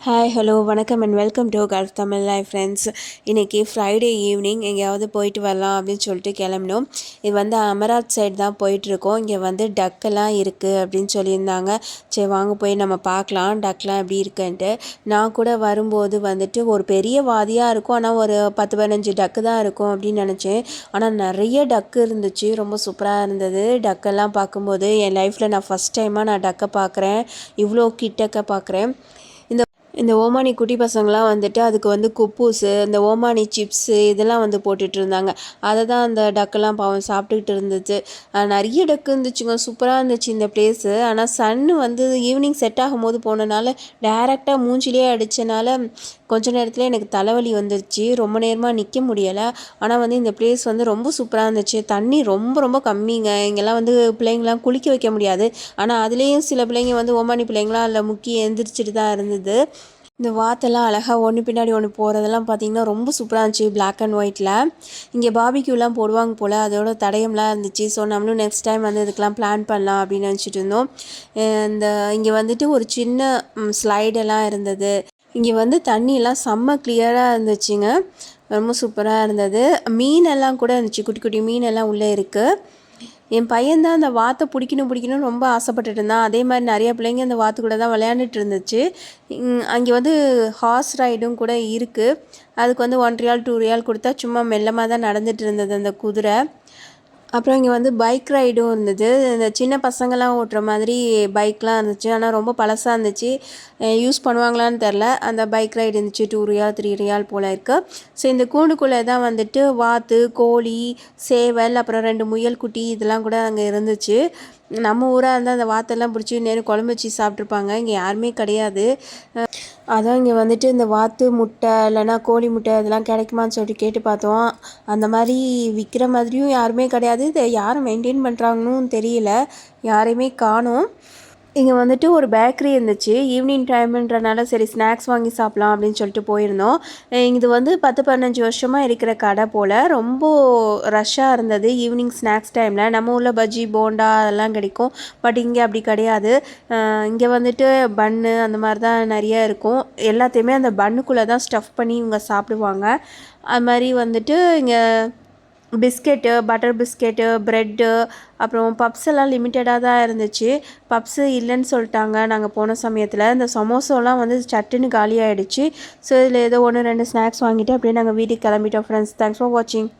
Hi hello வணக்கம் and welcome to gulf Tamil life friends. இன்றைக்கி Friday evening எங்கேயாவது போயிட்டு வரலாம் அப்படின்னு சொல்லிட்டு கிளம்பினோம். இது வந்து அமராத் சைடு தான் போயிட்டுருக்கோம். இங்கே வந்து டக்கெல்லாம் இருக்குது அப்படின்னு சொல்லியிருந்தாங்க. சரி வாங்க போய் நம்ம பார்க்கலாம் டக்லாம் எப்படி இருக்குன்ட்டு. நான் கூட வரும்போது வந்துட்டு ஒரு பெரிய வாதியாக இருக்கும், ஆனால் ஒரு 10-15 டக்கு தான் இருக்கும் அப்படின்னு நினச்சேன். ஆனால் நிறைய டக்கு இருந்துச்சு, ரொம்ப சூப்பராக இருந்தது. டக்கெல்லாம் பார்க்கும்போது என் லைஃப்பில் நான் ஃபஸ்ட் டைமாக நான் டக்கை பார்க்குறேன், இவ்வளோ கிட்டக்க பார்க்குறேன். இந்த ஓமானி குட்டி பசங்களாம் வந்துட்டு அதுக்கு வந்து குப்பூஸு, இந்த ஓமானி சிப்ஸு இதெல்லாம் வந்து போட்டுட்ருந்தாங்க. அதை தான் அந்த டக்கெல்லாம் பாவம் சாப்பிட்டுக்கிட்டு இருந்துச்சு. நிறைய டக்கு இருந்துச்சுங்க, சூப்பராக இருந்துச்சு இந்த பிளேஸு. ஆனால் சன்னு வந்து ஈவினிங் செட் ஆகும்போது போனனால டேரெக்டாக மூஞ்சிலே அடித்தனால கொஞ்ச நேரத்தில் எனக்கு தலைவலி வந்துருச்சு, ரொம்ப நேரமாக நிற்க முடியலை. ஆனால் வந்து இந்த பிளேஸ் வந்து ரொம்ப சூப்பராக இருந்துச்சு. தண்ணி ரொம்ப ரொம்ப கம்மிங்க. இங்கெல்லாம் வந்து பிள்ளைங்களாம் குளிக்க வைக்க முடியாது, ஆனால் அதுலேயும் சில பிள்ளைங்க வந்து ஓமானி பிள்ளைங்களாம் அதில் முக்கி எந்திரிச்சிட்டு தான் இருந்தது. இந்த வாத்தெல்லாம் அழகாக ஒன்று பின்னாடி ஒன்று போகிறதெல்லாம் பார்த்திங்கன்னா ரொம்ப சூப்பராக இருந்துச்சு, பிளாக் அண்ட் ஒயிட்டில். இங்கே பாபிக்யூலாம் போடுவாங்க போல், அதோட தடயம்லாம் இருந்துச்சு. ஸோ நம்மளும் நெக்ஸ்ட் டைம் வந்து இதுக்கெலாம் பிளான் பண்ணலாம் அப்படின்னு நினச்சிட்டு இருந்தோம். இங்கே வந்துட்டு ஒரு சின்ன ஸ்லைடெல்லாம் இருந்தது. இங்கே வந்து தண்ணியெல்லாம் செம்ம கிளியராக இருந்துச்சுங்க, ரொம்ப சூப்பராக இருந்தது. மீனெல்லாம் கூட இருந்துச்சு, குட்டி குட்டி மீனெல்லாம் உள்ளே இருக்குது. என் பையன்தான் அந்த வாத்தை பிடிக்கணும்னு ரொம்ப ஆசைப்பட்டுட்டு இருந்தான். அதே மாதிரி நிறைய பிள்ளைங்க அந்த வாத்து கூட தான் விளையாண்டுட்டு இருந்துச்சு. அங்கே வந்து ஹார்ஸ் ரைடும் கூட இருக்குது. அதுக்கு வந்து 1 ரியால் 2 ரியால் கொடுத்தா சும்மா மெல்லமாக தான் நடந்துட்டு இருந்தது அந்த குதிரை. அப்புறம் இங்கே வந்து பைக் ரைடும் இருந்தது. இந்த சின்ன பசங்களாம் ஓட்டுற மாதிரி பைக்லாம் இருந்துச்சு, ஆனால் ரொம்ப பழசாக இருந்துச்சு, யூஸ் பண்ணுவாங்களான்னு தெரில. அந்த பைக் ரைடு இருந்துச்சு, 2 ரியால் 3 ரியால் போல் இருக்குது. ஸோ இந்த கூண்டுக்குள்ளே தான் வந்துட்டு வாத்து, கோழி, சேவல், அப்புறம் 2 முயல் குட்டி இதெல்லாம் கூட அங்கே இருந்துச்சு. நம்ம ஊராக இருந்தால் அந்த வாத்தெல்லாம் பிடிச்சி நேரம் குழம்பு வச்சு சாப்பிட்ருப்பாங்க, இங்கே யாருமே கிடையாது. அதான் இங்கே வந்துட்டு இந்த வாத்து முட்டை இல்லைனா கோழி முட்டை இதெல்லாம் கிடைக்குமான்னு சொல்லிட்டு கேட்டு பார்த்தோம். அந்த மாதிரி விற்கிற மாதிரியும் யாருமே கிடையாது. இதை யாரும் மெயின்டைன் பண்ணுறாங்கன்னு தெரியல, யாரையுமே காணோம். இங்கே வந்துட்டு ஒரு பேக்கரி இருந்துச்சு. ஈவினிங் டைமுன்றனால சரி ஸ்நாக்ஸ் வாங்கி சாப்பிட்லாம் அப்படின்னு சொல்லிட்டு போயிருந்தோம். இது வந்து 10-15 வருஷமாக இருக்கிற கடை போல், ரொம்ப ரஷ்ஷாக இருந்தது ஈவினிங் ஸ்நாக்ஸ் டைமில். நம்ம ஊரில் பஜ்ஜி போண்டா அதெல்லாம் கிடைக்கும், பட் இங்கே அப்படி கிடையாது. இங்கே வந்துட்டு பன்னு அந்த மாதிரி தான் நிறைய இருக்கும். எல்லாத்தையுமே அந்த பன்னுக்குள்ளே தான் ஸ்டஃப் பண்ணி இவங்க சாப்பிடுவாங்க. அது மாதிரி வந்துட்டு இங்கே பிஸ்கெட்டு, பட்டர் பிஸ்கெட்டு, ப்ரெட்டு, அப்புறம் பப்ஸ் எல்லாம் லிமிட்டடாக தான் இருந்துச்சு. பப்ஸு இல்லைன்னு சொல்லிட்டாங்க நாங்கள் போன சமயத்தில். இந்த சமோசாலாம் வந்து சட்டுன்னு காலி ஆகிடுச்சு. ஸோ இதில் ஏதோ 1-2 ஸ்நாக்ஸ் வாங்கிட்டு அப்படியே நாங்கள் வீட்டுக்கு கிளம்பிட்டோம் ஃப்ரெண்ட்ஸ். தேங்க்ஸ் ஃபார் வாட்சிங்.